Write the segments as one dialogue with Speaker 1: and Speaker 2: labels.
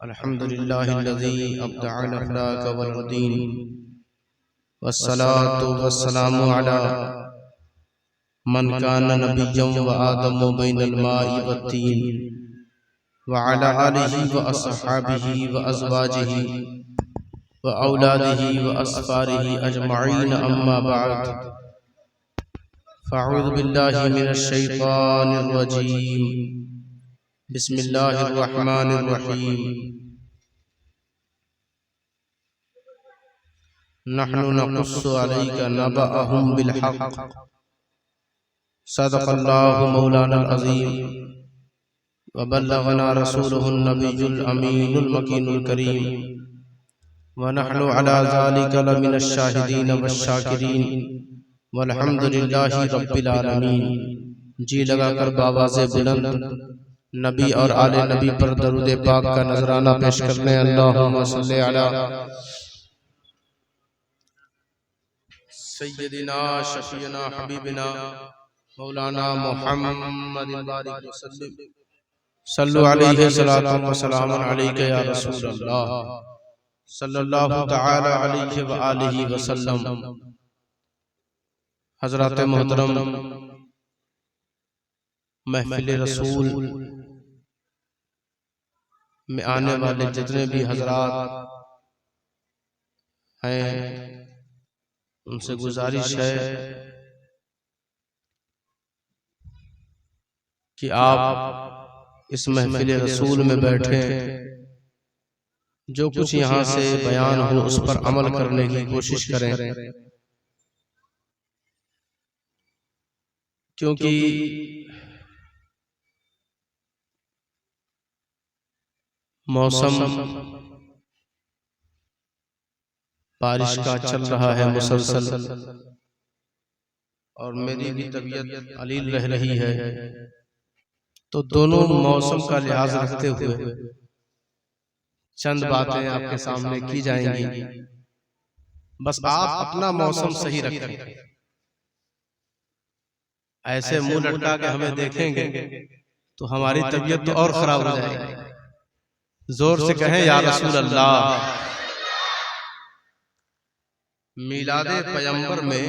Speaker 1: अल्हम्दुलिल्लाहिल्लज़ी अब्दअल अखलाक वल दीन वस्सलातु वस्सलामु अला मन काना नबिय्यन व आदम बैनल माइ वत्तीन व अला आलिहि व अस्हाबिहि व अज़वाजिहि व औलादिहि व अस्फारिहि अजमईन अम्मा बअद फ़अऊज़ु बिल्लाहि मिनश शैतानिर रजीम बिस्मिल्लाहिर रहमानिर रहीम नहनु नक़ुस्सु अलैका नबअहुम बिल हक़ सदक़ल्लाहु मौलानाल अज़ीम व बल्लगना रसूलुहुन नबियुल अमीनुल मकीनुल करीम व नहनु अला ज़ालिका लमिनश शाहिदीन वश्शाकिरीन वल्हम्दुलिल्लाहि रब्बिल आलमीन। जी लगाकर बावाज़े बुलंद नबी और आले नबी पर दरूद पाक का नजराना पेश करने अल्लाहुम्मा सल्ली अला सय्यदिना शफीना हबीबिना मौलाना मुहम्मद बारिक वसल्लम सल्लु अलैहि सलातु व सलामुन अलैका या रसूल अल्लाह सल्लल्लाहु तआला अलैहि व आलिहि वसल्लम। हज़रात मोहतरम महफिल रसूल में आने वाले जितने भी हजरात हैं उनसे गुजारिश है कि आप इस महफिल रसूल में बैठे जो कुछ यहाँ से बयान हो उस पर अमल करने की कोशिश करें, क्योंकि मौसम बारिश का चल रहा है मुसलसल और मेरी भी तबीयत अलील रह रही है, तो दोनों मौसम का लिहाज रखते हुए चंद बातें आपके सामने की जाएंगी। बस आप अपना मौसम सही रखें। ऐसे मुंह लटका के हमें देखेंगे तो हमारी तबीयत तो और खराब हो जाएगी। जोर से कहें या रसूल अल्लाह। मिलादे पैगंबर में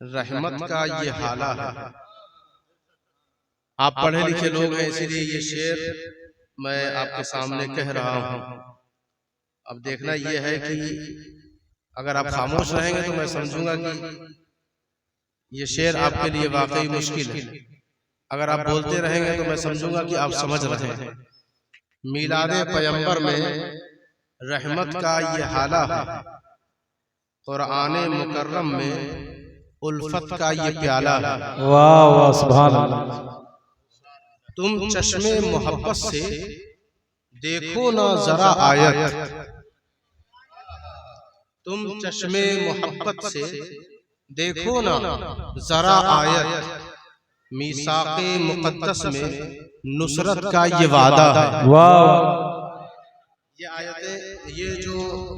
Speaker 1: रहमत का ये हाला है। आप पढ़े लिखे लोग हैं इसीलिए ये शेर मैं आपके सामने कह रहा हूं। अब देखना ये है कि अगर आप खामोश रहेंगे तो मैं समझूंगा कि ये शेर आपके लिए वाकई मुश्किल है। अगर आप बोलते रहेंगे तो मैं समझूंगा कि आप समझ रहे हैं। मिलादे पैगंबर में रहमत का ये हाला है, कुरान मुकर्रम में उल्फत का ये प्याला है।
Speaker 2: वाह वाह सुभान अल्लाह।
Speaker 1: तुम चश्मे मोहब्बत से देखो ना जरा आयत, तुम चश्मे मोहब्बत से देखो ना जरा आयत, मीसाक़े मुक़द्दस में नुसरत का ये वादा है।
Speaker 2: वाह।
Speaker 1: ये आयतें, ये जो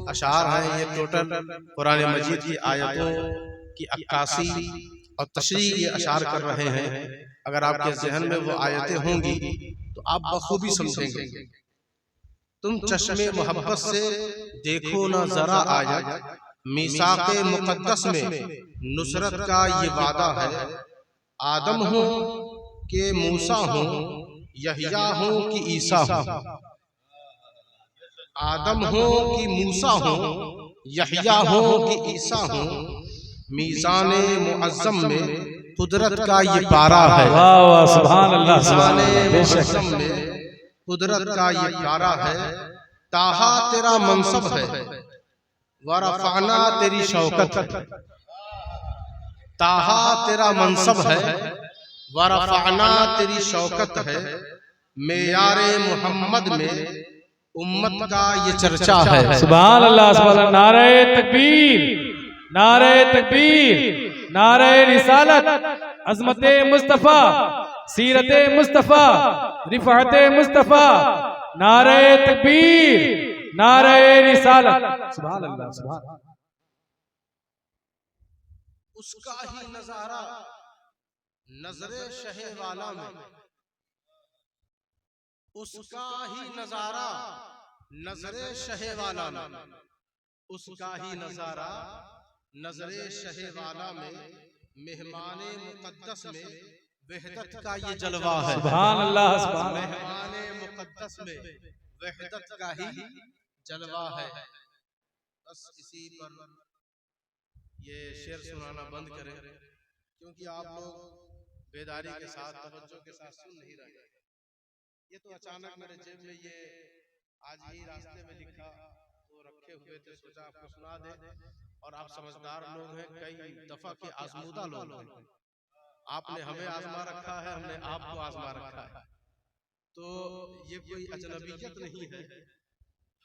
Speaker 1: अशार हैं, ये टोटल कुरान मजीद की आयतों की अक्कासी और तशरीह ये अशार कर रहे हैं। अगर आपके ज़हन में वो आयतें होंगी तो आप बखूबी समझेंगे। तुम चश्मे मोहब्बत से देखो ना जरा आयत, मीसाक़े मुक़द्दस में नुसरत का ये वादा है। आदम हो कि मूसा हो, यहिया हो कि ईसा हो, आदम हो कि मूसा हो, यहिया हो कि ईसा हो, मीज़ाने मुअज़्ज़म में कुदरत का ये पारा है।
Speaker 2: वाह वाह सुभान अल्लाह।
Speaker 1: मीज़ाने मुअज़्ज़म में कुदरत का ये पारा है। ताहा तेरा मनसब है, व रफ़अना तेरी शौकत है। ताहा तेरा मनसब है, व रफ़अना तेरी शौकत है। मेयारे मोहम्मद में उम्मत का ये चर्चा है।
Speaker 2: सुभान अल्लाह सुभान अल्लाह। नारे तकबीर, नारे तकबीर, नारे रिसालत, अज़मते मुस्तफ़ा, सीरते मुस्तफ़ा, रिफ़अते मुस्तफ़ा। नारे तकबीर, नारे रिसालत। सुभान अल्लाह सुभान अल्लाह।
Speaker 1: उसका ही नजारा नजरे शहे वाला में उसका ही नजारा नजरे शहे वाला में, उसका ही नजारा नजरे शहे वाला में, मेहमाने मुकद्दस में वहदत का ये जलवा है।
Speaker 2: सुभान अल्लाह, सुभान अल्लाह।
Speaker 1: मेहमाने मुकद्दस में वहदत का ही जलवा है। बस इसी पर ये शेर सुनाना बंद करें, क्योंकि आप लोग बेदारी के साथ, तवज्जो के साथ सुन नहीं रहे। ये तो अचानक मेरे जेब में ये आज ही रास्ते में लिखा तो रखे हुए थे, सोचा आपको सुना दे। और आप समझदार लोग हैं, कई दफा के आजमूदा लोग हैं, आपने हमें आजमा रखा है, हमने आपको आजमा रखा है, तो ये कोई अजनबीयत नहीं है।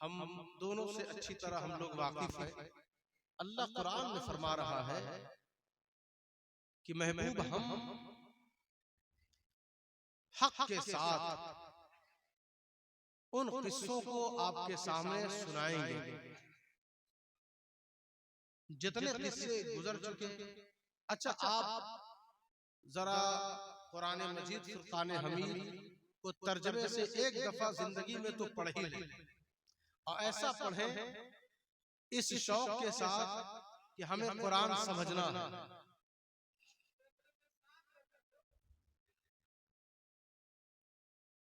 Speaker 1: हम दोनों से अच्छी तरह हम लोग वाकिफ हैं। अल्लाह कुरान में फरमा रहा है कि महबूब हम हक के साथ उन किस्सों को आपके सामने सुनाएंगे जितने किस्से गुजर चुके। अच्छा, आप जरा कुरान मजीद फुरकान हमीद को तर्जमे से एक दफा जिंदगी में तो पढ़ ही लें, और ऐसा पढ़ें इस शौक के साथ कि हमें कुरान समझना है।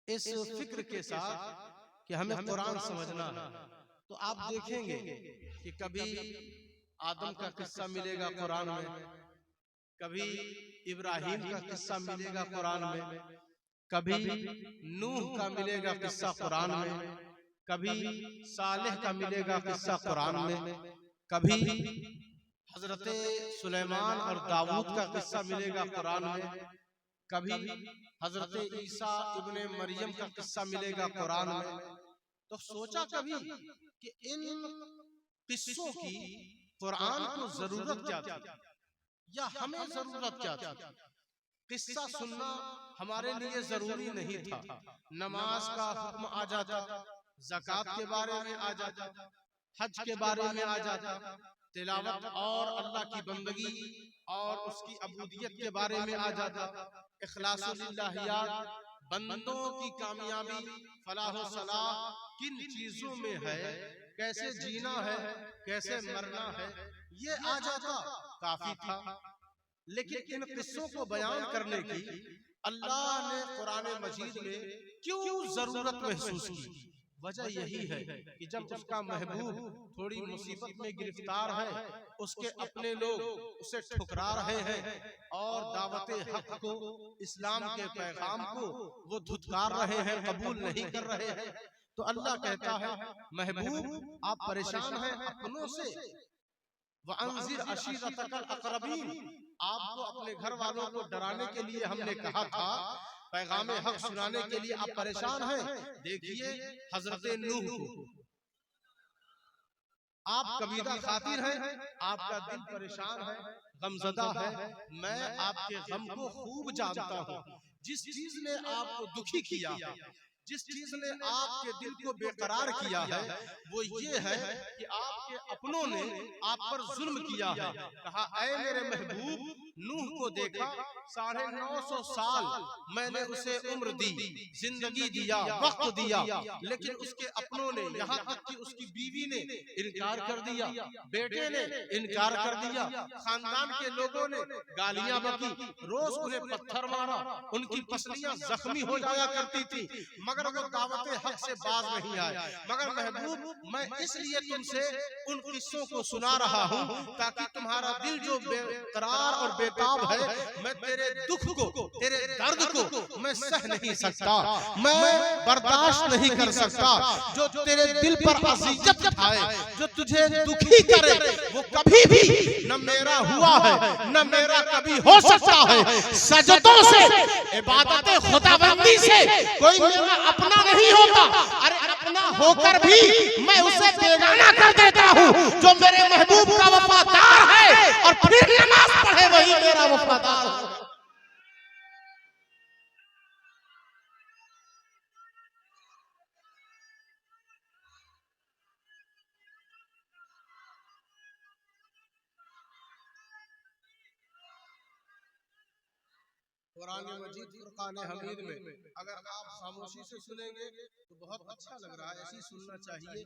Speaker 1: इस फिक्र के साथ कि हमें कुरान समझना है, तो आप देखेंगे कि कभी आदम का किस्सा मिलेगा कुरान में, कभी इब्राहिम का किस्सा मिलेगा कुरान में, कभी नूह का मिलेगा किस्सा कुरान में, कभी सालेह का मिलेगा किस्सा कुरान में, कभी हजरत सुलेमान और दाऊद का किस्सा मिलेगा कुरान में, कभी हजरत ईसा इब्ने मरियम का किस्सा मिलेगा कुरान में। तो सोचा कभी कि इन किस्सों की कुरान को जरूरत क्या थी, या हमें जरूरत क्या थी? किस्सा सुनना हमारे लिए जरूरी नहीं था। नमाज का हुक्म आ जाता, ज़कात के बारे में आ जाता, हज के बारे में आ जाता, तिलावत और अल्लाह की बंदगी और उसकी अबूदियत के बारे में आ जाता, इखलासुलिल्लाहियात, बंदों की कामयाबी, फलाह सलाह किन चीजों में है, कैसे जीना है, कैसे मरना है, ये आ जाता, काफी था। लेकिन इन किस्सों को बयान करने की अल्लाह ने कुरान मजीद में क्यों जरूरत महसूस की? वजह यही है कि जब उसका महबूब थोड़ी मुसीबत में गिरफ्तार है, उसके अपने लोग उसे ठुकरा रहे हैं और दावते हक को, इस्लाम के पैगाम को वो धुतकार रहे हैं, कबूल नहीं कर रहे हैं, तो अल्लाह कहता है महबूब आप परेशान हैं अपनों से, वअंज़िर अशीरतकल अक़रबीन, आपको अपने घर वालों को डराने के लिए हमने कहा था, पैगाम हक सुनाने के लिए आप परेशान हैं। देखिए हजरत नूह को, आप कबीरा खातिर हैं, आपका दिल परेशान है, गमज़दा है, मैं आपके गम को खूब जानता हूँ। जिस चीज ने आपको दुखी किया है, जिस चीज ने आपके दिल को बेकरार किया है, वो ये है कि आपके अपनों ने आप पर जुल्म किया है। कहा ऐ मेरे महबूब, नूह को देखा 950 साल मैंने उसे उम्र दी, जिंदगी दिया, वक्त दिया, लेकिन उसके अपनों ने, यहाँ तक कि उसकी बीवी ने इनकार कर दिया, बेटे ने इनकार कर दिया, खानदान के लोगों ने गालियां बकी, रोज उन्हें पत्थर मारा, उनकी पसलियां जख्मी हो जाया करती थी, मगर वो दावते हक से बाज नहीं आए। मगर महबूब मैं इसलिए तुमसे उन किस्सों को सुना रहा हूँ ताकि तुम्हारा दिल जो बेकरार और बेताब है, मैं तेरे दुख को, तेरे दर्द को मैं सह नहीं सकता, मैं बर्दाश्त नहीं कर सकता। जो तेरे दिल पर अज़ियत उठाए, जो तुझे दुखी करे, वो कभी भी न मेरा हुआ है न मेरा कभी हो सकता है। सजदों से, इबादत खुदाबंदी से कोई मेरा अपना नहीं होता। अरे अपना होकर भी मैं उसे बेगाना कर देता हूँ। जो मेरे महबूब का वफादार है और फिर नमाज पढ़े, वही मेरा वफादार है। कुरान मजीद फुरकान हमीद में अगर आप खामोशी से सुनेंगे तो बहुत अच्छा लग रहा है, ऐसी सुनना चाहिए।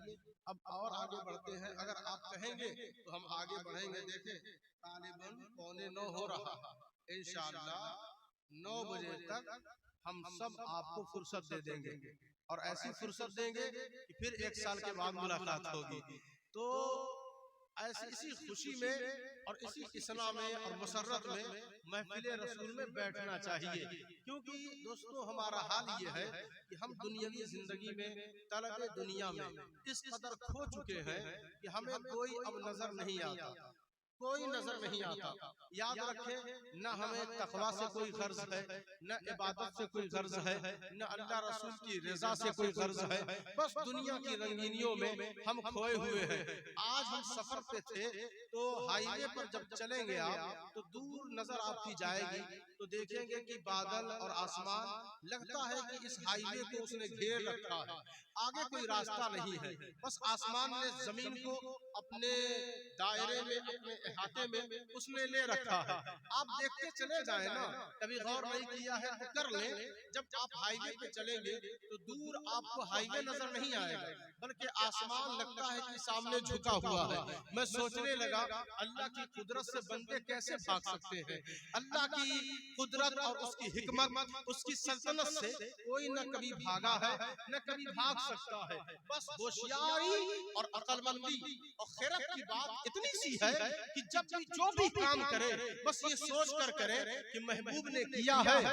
Speaker 1: अब और आगे बढ़ते हैं, अगर आप कहेंगे तो हम आगे बढ़ेंगे। देखें तालिबन 8:45 हो रहा है, इंशाअल्लाह 9 बजे तक हम सब आपको फुर्सत दे देंगे और ऐसी फुर्सत देंगे कि फिर 1 साल के बाद मुलाकात होगी। तो ऐसी इसी खुशी में और इसी इस्लाम में और मसरत में महफिल रसूल में बैठना चाहिए, क्योंकि दोस्तों हमारा हाल ये है कि हम दुनियावी जिंदगी में तलब दुनिया में इस कदर खो चुके हैं कि हमें कोई अब नजर नहीं आता, कोई नजर नहीं आता। याद रखें, न हमें तकवा से कोई गर्ज है, न इबादत से कोई गर्ज है, न अल्लाह रसूल की रजा से कोई गर्ज है। बस दुनिया की रंगीनियों में हम खोए हुए हैं। आज हम सफर पे थे तो हाईवे पर जब चलेंगे आप तो दूर नजर आपकी जाएगी तो देखेंगे कि बादल और आसमान लगता है कि इस हाईवे को उसने घेर रखा है, आगे कोई रास्ता नहीं है। बस आसमान ने जमीन को अपने दायरे में, अपने अहाते में उसने ले रखा है। आप देखते चले जाए ना, कभी गौर नहीं किया है तो कर लें। जब आप हाईवे पे चलेंगे तो दूर आपको हाईवे नजर नहीं आएगा, बल्कि आसमान लगता है कि सामने झुका हुआ है। मैं सोचने लगा अल्लाह की कुदरत से बंदे कैसे भाग सकते हैं। अल्लाह की कुदरत और उसकी हिकमत, उसकी सल्तनत से कोई न कभी भागा है न कभी भाग सकता है। बस होशियारी और अक्लमंदी और खैरत की बात इतनी सी है कि जब भी जो भी काम करे बस ये सोच कर करे कि महबूब ने किया है,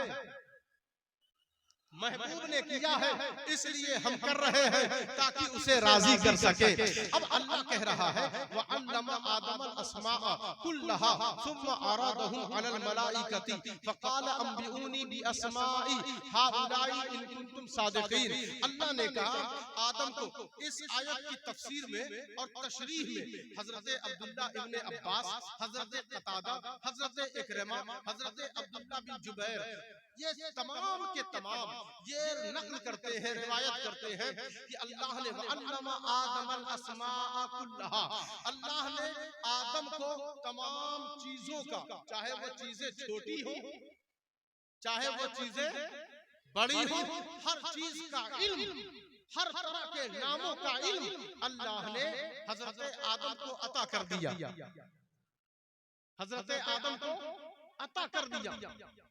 Speaker 1: महबूब ने किया है, इसलिए हम कर रहे हैं ताकि उसे राजी कर सके। अब अल्लाह कह रहा है व अल्लमा आदम अल अस्माअ कुल्लहा सुम्मा अरादहु अलल मलाइकति फकाल अंबिऊनी बि अस्माई हाउलाई इन कुंतुम सादिकीन। अल्लाह ने कहा आदम को इस आयत की तफसीर में और तशरीह में हजरत अब्दुल्ला इब्ने अब्बास, हजरत कतादा, हजरत इकरमा, हजरत अब्दुल्ला बिन जुबैर, ये तमाम के तमाम ये नक़ल करते हैं, रिवायत करते हैं कि अल्लाह ने वअल्लमा आदम अल अस्माअ कुल्लहा, अल्लाह ने आदम को तमाम चीजों का, चाहे वो चीजें छोटी हो चाहे वो चीजें बड़ी हो, हर चीज का इल्म, हर तरह के नामों का इल्म अल्लाह ने हजरत आदम को अता कर दिया, हजरत आदम को अता कर दिया।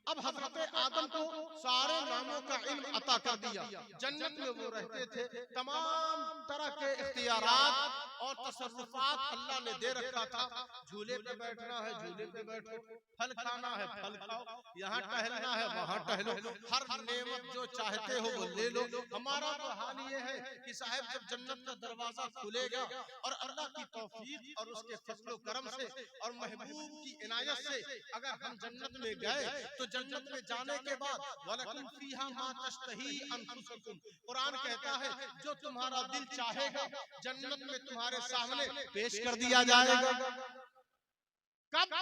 Speaker 1: अब हजरत आदम को सारे नामों का इल्म अता कर दिया। जन्नत में वो रहते थे, तमाम तरह के इख्तियारात और तसर्रुफात अल्लाह ने दे रखा था। झूले पे बैठना है झूले पे बैठो, फल खाना है फल खाओ, यहाँ टहलना है वहाँ टहलो, हर नेमत जो चाहते हो वो ले लो। हमारा तो हाल ये है कि साहब जब जन्नत का दरवाजा खुलेगा और अल्लाह की तौफीक और उसके फजल करम से और महबूब की इनायत से अगर हम जन्नत में गए तो जन्नत में जाने के बाद वलकुम फीहा मा तश्तही अनफुसुकुम, कुरान कहता है जो तुम्हारा दिल चाहेगा जन्नत में तुम्हारे सामने पेश कर दिया जाएगा। कब?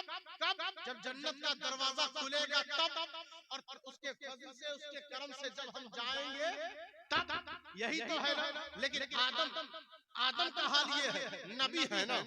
Speaker 1: जब जन्नत का दरवाजा खुलेगा तब, और उसके फजल से उसके करम से जब हम जाएंगे तब। यही तो है ना। लेकिन आदम का हाल ये है, नबी है ना,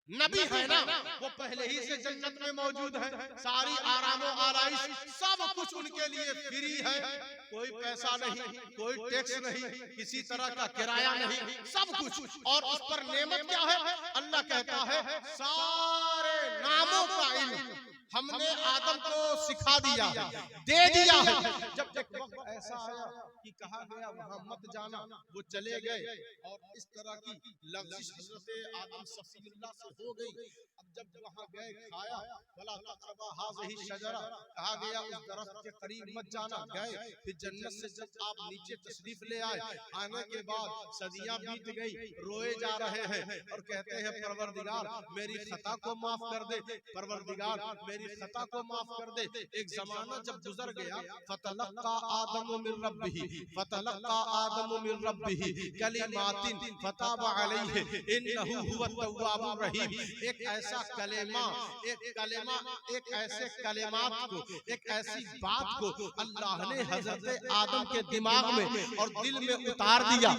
Speaker 1: नबी है ना, वो पहले ही से जन्नत में मौजूद है। सारी आरामो आराइश सब कुछ उनके लिए फ्री है, कोई पैसा नहीं, कोई टैक्स नहीं, किसी तरह का किराया नहीं, सब कुछ। और उस पर नेमत क्या है? अल्लाह कहता है सारे नामों का इल्म हमने आदम को सिखा दिया है, दे दिया है। जब एक वक्त ऐसा आया कि कहा गया वहां मत जाना, वो चले गए और इस तरह की लग़ज़िश हज़रत आदम सफ़ीउल्लाह से हो गई। अब जब वहां गए खाया, वला तक़रबा हाज़िही शजरा, कहा गया उस दरख्त के करीब मत जाना। गए फिर जन्नत से जब आप नीचे तशरीफ ले आए, आने के बाद सदियां बीत गई, रोए जा रहे हैं और कहते हैं परवरदिगार मेरी खता को माफ कर दे, परवरदिगार मेरी खता को माफ कर दे। एक जमाना जब गुजर गया, फतलक्का आदम मिन रब्बिही, फतलक्का आदम मिन रब्बिही कलिमातिन फताबा अलैहि इन्नहु हुवत तव्वाबुर रहीम। एक ऐसा कलेमा, एक ऐसे कलेमात को, एक ऐसी बात को अल्लाह ने हजरत आदम के दिमाग में और दिल में उतार दिया।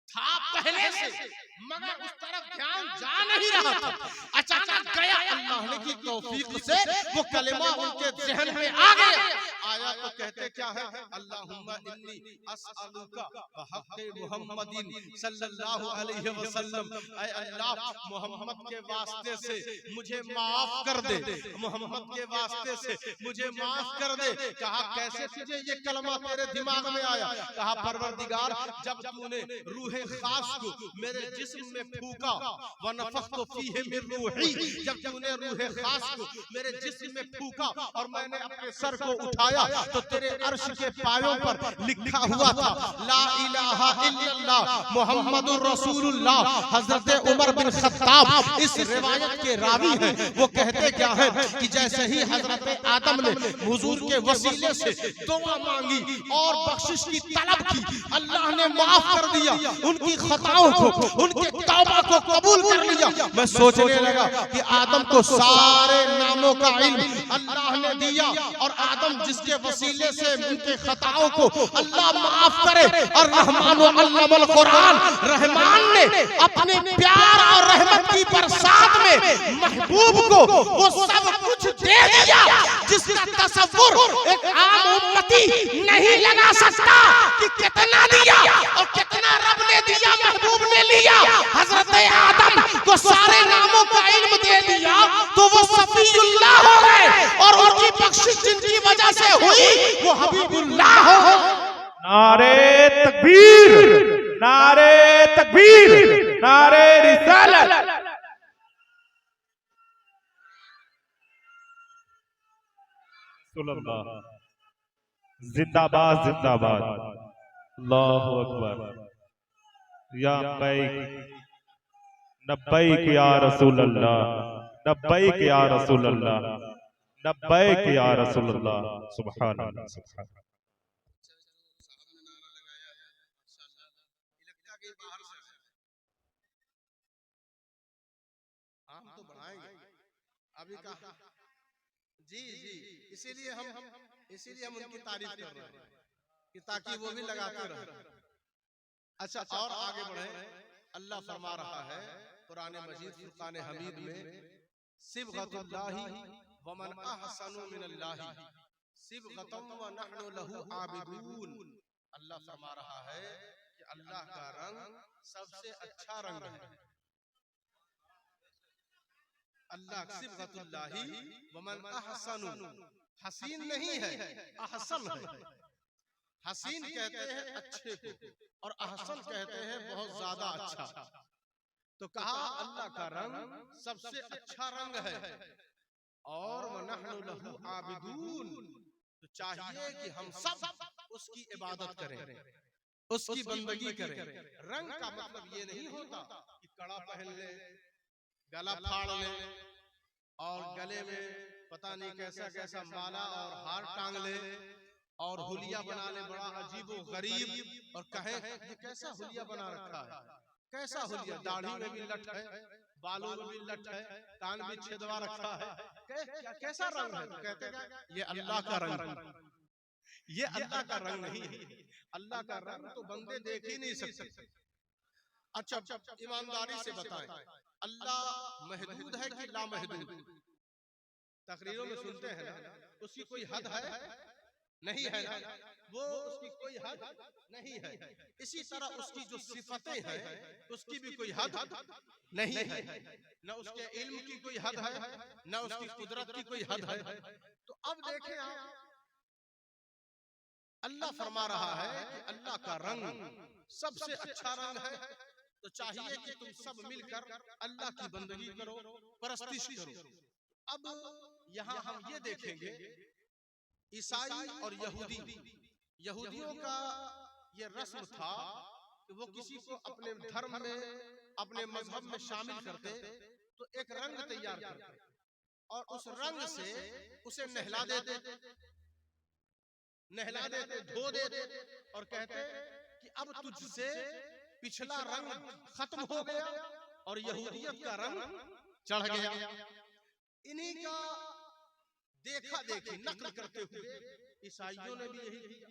Speaker 1: था पहले से, मगर उस तरफ ध्यान जा नहीं रहा था। अचानक गया, अल्लाह ने की तौफीक से वो कलिमा उनके ज़हन में आ गया। आया तो कहते क्या है, अल्लाहुम्मा इन्नी अस्अलुका बहक़्क़ि मुहम्मदिन सल्लल्लाहु अलैहि वसल्लम, ऐ अल्लाह मोहम्मद के वास्ते से मुझे माफ कर दे, मोहम्मद के वास्ते से मुझे माफ कर दे। कहा कैसे तुझे ये कलमा तेरे दिमाग में आया? कहा परवरदिगार, जब तूने रूहे खास को मेरे जिस्म में फूका, व नफ़ख़्तु फ़ीहि मिन रूही, जब तूने रूहे खास को मेरे जिस्म में फूका और मैंने अपने सर को उठाया तो तेरे अर्श के पायों पर लिखा हुआ था ला इलाहा इल्लल्लाह मुहम्मदुर रसूलुल्लाह। हजरत उमर बिन खत्ताब इस रिवायत के रावी हैं। वो कहते क्या है कि जैसे ही हजरत आदम ने हुजूर के वसीले से दुआ मांगी और बख्शिश की तलब की, अल्लाह ने माफ कर दिया उनकी खताओं को, उनके तौबा को कबूल कर लिया। मैं सोचने लगा कि आदम को सारे नामों का इल्म अल्लाह ने दिया और आदम जिसके वसीले से उनके खताओं को अल्लाह माफ करे, और रहमान व अल्लमल कुरान, रहमान ने अपने प्यार और रहमत की बरसात में महबूब को वो सब कुछ दे दिया जिसका तसव्वुर एक आम उम्मती नहीं लगा सकता कि कितना दिया और कितना रब ने दिया, महबूब ने लिया। हजरत आदम को सारे नामों का इल्म दे दिया तो वो सफीउल्लाह हो गए, और उनकी बख्शिश जिनकी वजह से हुई वो हबीबुल्लाह हो।
Speaker 2: नारे तकबीर, नारे तकबीर, नारे रिसालत। जिंदाबाद जिंदाबाद, अल्लाहु अकबर। या लब्बैक या रसूल अल्लाह, लब्बैक या रसूल अल्लाह, लब्बैक या रसूल अल्लाह। सुभान अल्लाह, सुभान अल्लाह।
Speaker 1: हम तो बढ़ाएंगे अभी कहा जी जी, इसीलिए हम उनकी तारीफ कर रहे हैं कि ताकि वो भी लगाते रहे। अच्छा, और आगे बढ़े। अल्लाह फरमा रहा है कुरान मजीद फुरकान हमीद में, सिबगतुल्लाहि व मन अहसनु मिनल्लाहि सिबगतम व नहनु लहु आबिदून। अल्लाह फरमा रहा है कि अल्लाह का रंग सबसे अच्छा रंग है। अल्लाह सिबगतुल्लाहि व मन अहसनु, हसीन नहीं है, अहसन है। हसीन कहते हैं अच्छे को और अहसन कहते हैं बहुत ज्यादा अच्छा। तो कहा अल्लाह का रंग सबसे अच्छा रंग है, और वनहनु लहु आबिदून, तो चाहिए कि हम सब उसकी इबादत करें, उसकी बंदगी करें। रंग का मतलब ये नहीं होता कि कड़ा पहन ले, गला फाड़ ले और गले में पता नहीं कैसा कैसा माला और हार टांग ले और हुलिया बना ले बड़ा अजीब व गरीब, और कहे ये कैसा हुलिया बना रखा है, कैसा हुलिया, दाढ़ी में भी लट है, बालों में भी लट है, कान भी छेदवा रखा है, कैसा रंग है? तो कहते हैं ये अल्लाह का रंग, ये अल्लाह का रंग नहीं है। अल्लाह का रंग तो बंदे देख ही नहीं सकते। अच्छा, ईमानदारी से बताएं, अल्लाह महदूद है कि लामहदूद? तकरीरों में सुनते हैं ना, उसकी कोई हद है? नहीं है ना, वो उसकी कोई हद नहीं है। इसी तरह उसकी जो सिफतें हैं उसकी भी कोई हद नहीं है, न उसके इल्म की कोई हद है, न उसकी कुदरत की कोई हद है। तो अब देखें आप, अल्लाह फरमा रहा है कि अल्लाह का रंग सबसे अच्छा रंग है, तो चाहिए कि तुम सब मिलकर अल्लाह की बंदगी करो, परस्तिश करो। अब यहाँ हम ये देखेंगे, ईसाई और यहूदियों का ये रस्म था कि वो किसी को अपने धर्म में, अपने मजहब में शामिल करते तो एक रंग तैयार करते और उस रंग से उसे नहला देते, धो देते और कहते कि अब तुझसे पिछला रंग खत्म हो गया और यहूदियत का रंग चढ़ गया। इन्हीं का देखा देखी नकल करते हुए ईसाइयों ने भी यही किया,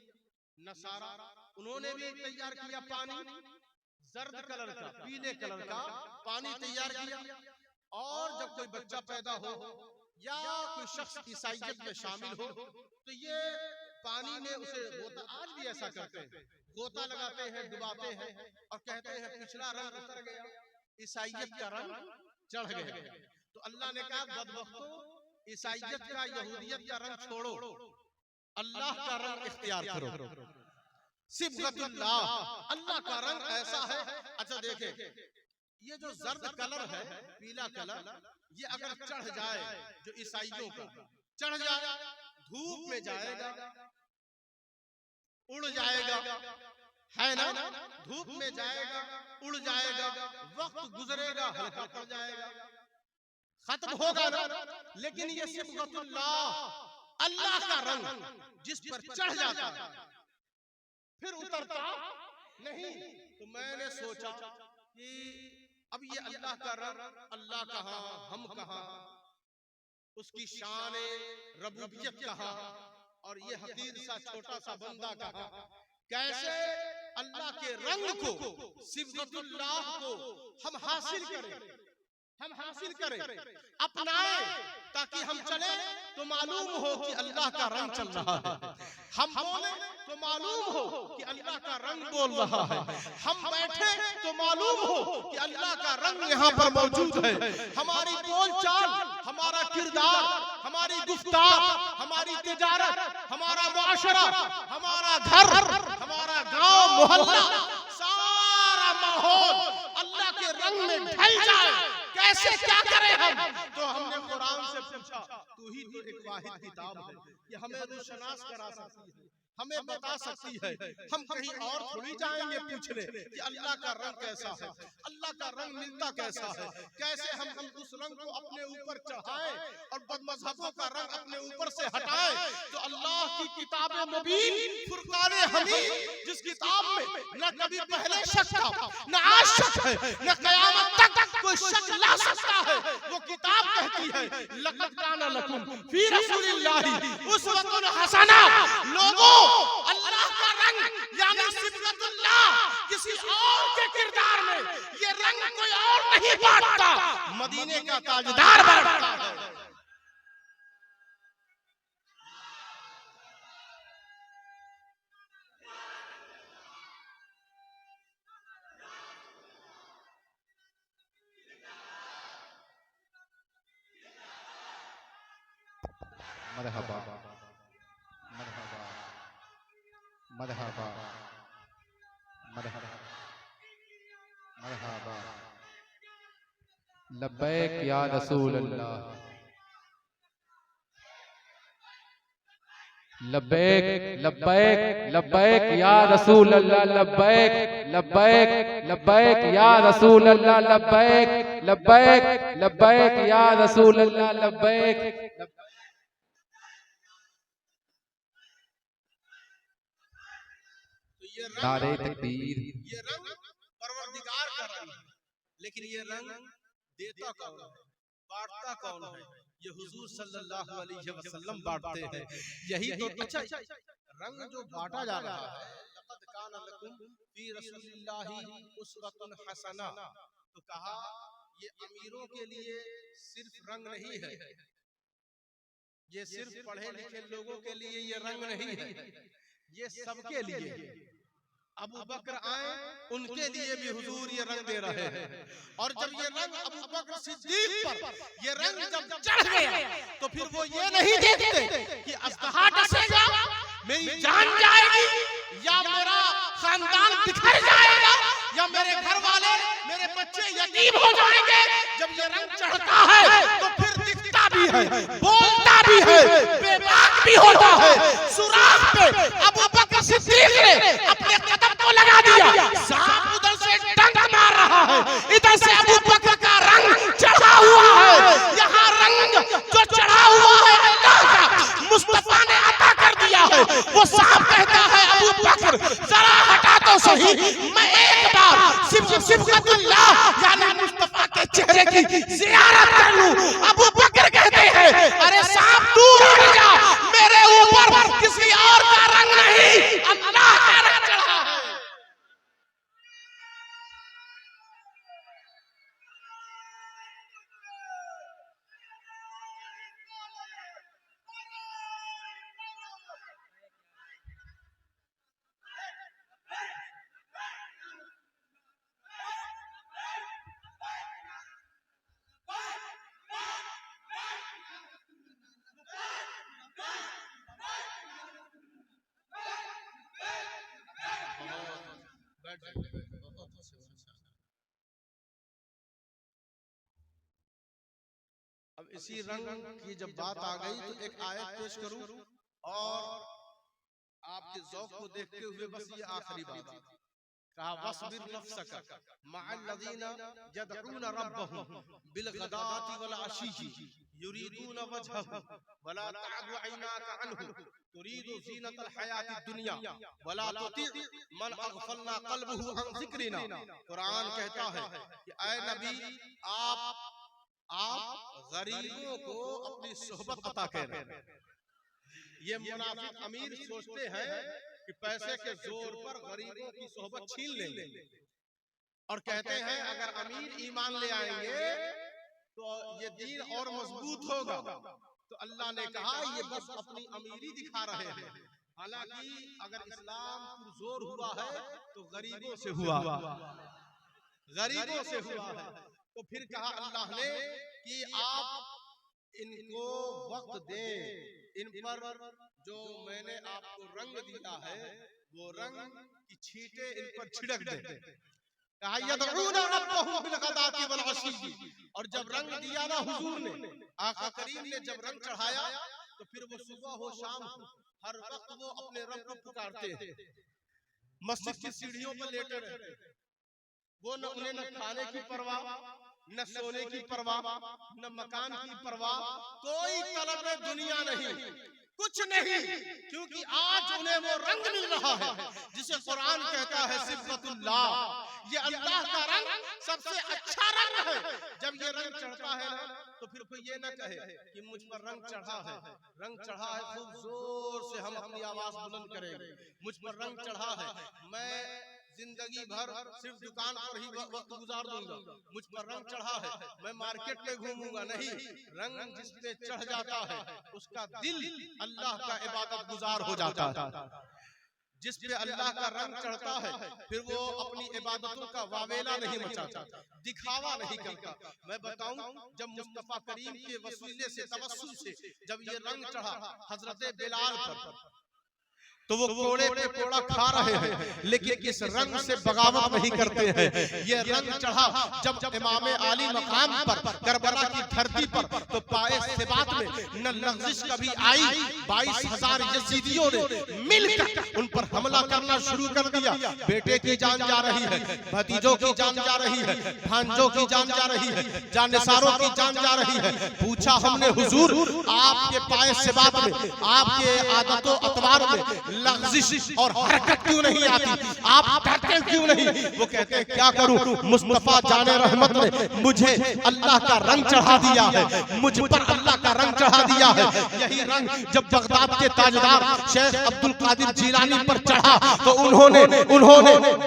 Speaker 1: नसारा उन्होंने भी तैयार किया पानी, जर्द कलर का, पीले कलर का पानी तैयार किया, और जब कोई बच्चा पैदा हो या कोई शख्स ईसाइयत में शामिल हो तो ये पानी में उसे गोता, आज भी ऐसा करते हैं, गोता लगाते हैं, डुबाते हैं और कहते हैं पिछला रंग उतर गया, ईसाइयत का रंग चढ़ गया। तो अल्लाह ने कहा बदबख्तों, ईसाइयत का, यहूदियत का रंग छोड़ो, अल्लाह का रंग इख्तियार करो। सिबगतुल्लाह, अल्लाह का रंग ऐसा है। अच्छा देखें, ये जो जर्द कलर है, पीला कलर, ये अगर चढ़ जाए, जो ईसाइयों का चढ़ जाए, धूप में जाएगा, उड़ जाएगा, है ना, धूप में जाएगा, उड़ जाएगा, वक्त गुजरेगा, हल्का पड़ जाएगा, खत्म होगा ना। लेकिन ये सिबगतुल्लाह, अल्लाह का रंग जिस पर चढ़ जाता है फिर उतरता नहीं। तो मैंने सोचा कि अब ये अल्लाह का रंग, अल्लाह कहाँ, हम कहाँ, उसकी शान रबूबियत कहाँ, और ये हकीर सा छोटा सा बंदा कहाँ, कैसे अल्लाह के रंग को, सिबगतुल्लाह को हम हासिल करें, अपनाएं, ताकि हम चले तो मालूम हो कि अल्लाह का रंग चल रहा है, हम बोले तो मालूम हो कि अल्लाह का रंग बोल रहा है, हम बैठे तो मालूम हो कि अल्लाह का रंग यहाँ पर मौजूद है। हमारी बोलचाल, हमारा किरदार, हमारी गुफ्तार, हमारी तिजारत, हमारा मुआशरा, हमारा घर, हमारा गांव मोहल्ला, सारा माहौल अल्लाह के रंग में ढल जाए, कैसे क्या करें हम? तो हमने कुरान से पूछा, तू ही तो एक वाहिद किताब है, ये हमें रुशनास करा सकती है, हमें बता सकती है, हम कहीं और थोड़ी जाएंगे पूछने कि अल्लाह का रंग कैसा है, अल्लाह का रंग मिलता कैसा है, कैसे हम उस रंग को अपने ऊपर चढ़ाएं और बदमज़हबों का रंग अपने ऊपर से हटाएं। तो अल्लाह की किताब मुबीन, फुरकान हमीद, जिस किताब में न कभी पहले शक था, न आज शक है, न क़यामत तक कोई शक ला सकता है, वो किताब कहती है लक़द काना लकुम फी रसूलिल्लाहि उस्वतुन हसना। लोगों, अल्लाह का रंग यानी सिबगतुल्लाह किसी और के किरदार में, ये रंग कोई और नहीं बांटता, मदीने का ताजदार बांटता है।
Speaker 3: मरहबा मरहबा मरहबा मरहबा मरहबा, लब्बैक या रसूल अल्लाह, लब्बैक लब्बैक लब्बैक या रसूल अल्लाह, लब्बैक लब्बैक लब्बैक या रसूल अल्लाह, लब्बैक लब्बैक लब्बैक या रसूल अल्लाह, लब्बैक। नारे तकबीर।
Speaker 1: ये रंग परवरदिगार का रंग है, लेकिन ये रंग देता कौन है, बांटता कौन है? ये हुजूर सल्लल्लाहु अलैहि वसल्लम बांटते हैं। यही तो अच्छा रंग जो बांटा जा रहा है, लक़द काना लकुम फी रसूलिल्लाहि उस्वतुन हसना, तो कहा ये अमीरों के लिए सिर्फ रंग नहीं है, ये सिर्फ पढ़े लिखे लोगों के लिए ये रंग नहीं है, ये सबके लिए। अबू बकर आए, उनके लिए भी हुजूर ये रंग दे रहे हैं, और जब ये रंग अबू बकर सिद्दीक पर ये रंग जब चढ़ गया तो फिर वो ये नहीं देखते कि अज़दहा डसेगा, मेरी जान जाएगी, या मेरा खानदान बिखर जाएगा, या मेरे घर वाले, मेरे बच्चे यतीम हो जाएंगे। जब ये रंग चढ़ता है तो फिर दिखता भी है, बोलता भी है, बेबाक भी होता है। सुराग पे अबू बकर सिद्दीक ने अपने कदम को लगा दिया, सांप उधर से डंक मार रहा है, इधर से अबू बकर का रंग चढ़ा हुआ है। यहाँ रंग जो चढ़ा हुआ है अल्लाह का मुस्तफा ने अता कर दिया है। वो सांप कहता है अबू बकर जरा हटा तो सही, मैं एक बार सिबगतुल्लाह यानी मुस्तफा के चेहरे की ज़ियारत कर लूं। अबू बकर कहते हैं अरे सांप दूर हट जा, मेरे ऊपर किसी और का रंग नहीं, अल्लाह का रंग चढ़ा है। अब इसी रंग की जब बात आ गई तो एक आयत पेश करूं और आपके ज़ौक़ को देखते हुए बस ये आखिरी बात कहा, वस्बिर नफ्सक मअल्लज़ीना यदऊना रब्बहुम बिलगदाति वल अशी युरीदूना वजहहु वला तअदु ऐनाका अन्हु तुरीदु ज़ीनतल हयातिद दुनिया वला तुति मन अग़फलना क़ल्बहु अन ज़िक्रिना। कुरान कहता है कि ऐ नबी आप गरीबों को अपनी सोहबत अता करें। ये मुनाफिक अमीर सोचते हैं कि पैसे के जोर पर गरीबों की सोहबत छीन लेंगे और कहते हैं अगर अमीर ईमान ले आएंगे तो ये दीन और मजबूत होगा। तो अल्लाह ने कहा ये बस अपनी अमीरी दिखा रहे हैं, हालांकि अगर इस्लाम पुरजोर हुआ है तो गरीबों से हुआ, गरीबों से हुआ है। तो फिर कहा अल्लाह ने कि आप इनको वक्त दें, इन पर जो मैंने आपको रंग दिया है वो रंग की छींटे इन पर छिड़क दें। कहा यदऊना रब्बहुम बिलगदाति वल अशी, और जब रंग दिया ना हुजूर ने, आका करीम ने जब रंग चढ़ाया तो फिर वो सुबह हो शाम हो हर वक्त वो अपने रब को पुकारते हैं। मस्जिद की सीढ़ियों पर लेटे रहते, वो न उन्हें न खाने की परवाह, न सोने की परवाह, न मकान की परवाह, कोई तलब दुनिया नहीं, कुछ नहीं, क्योंकि आज उन्हें वो रंग मिल रहा है जिसे कुरान कहता है सिफ़तुल्लाह। ये अल्लाह का रंग सबसे अच्छा रंग है। जब ये रंग चढ़ता है ना तो फिर कोई ये ना कहे कि मुझ पर रंग चढ़ा है, रंग चढ़ा है खूब जोर से हम अपनी आवाज बुलंद करेंगे, मुझ पर रंग चढ़ा है, मैं जिंदगी भर सिर्फ दुकान पर ही वक्त गुजार दूंगा, मुझ पर रंग चढ़ा है, मैं मार्केट में घूमूंगा नहीं। रंग जिस पे चढ़ जाता है उसका दिल अल्लाह का इबादत गुजार हो जाता है। जिस पे अल्लाह का रंग चढ़ता है फिर वो अपनी इबादतों का वावेला नहीं मचाता, दिखावा नहीं करता। मैं बताऊं, जब मुस्तफा करीम के वसीले से तवस्सुल से जब ये रंग चढ़ा हजरत बिलाल पर, तो वो कोड़े पे कोड़ा खा रहे हैं लेकिन इस रंग से बगावत नहीं करते हैं। ये रंग चढ़ा जब इमाम आली मकाम पर करबला की धरती पर, तो पाए सिबात में न लग़ज़िश कभी आई। 22,000 यज़ीदियों ने मिलकर उन पर हमला करना शुरू कर दिया। बेटे की जान जा रही है, भतीजों की जान जा रही है, भांजों की जान जा रही है, जानिसारों की जान जा रही है। पूछा हमने हुजूर आपके पाए सिबात में, आपके आदतों अतवार में लग़ज़िश और हरकत क्यों नहीं आती, आप डरते क्यों नहीं? वो कहते हैं क्या करूं, मुस्तफा जाने रहमत ने मुझे अल्लाह का रंग चढ़ा दिया है, मुझ पर अल्लाह का रंग चढ़ा दिया है। यही रंग जब बगदाद के ताजदार शेख अब्दुल कादिर जिलानी पर चढ़ा तो उन्होंने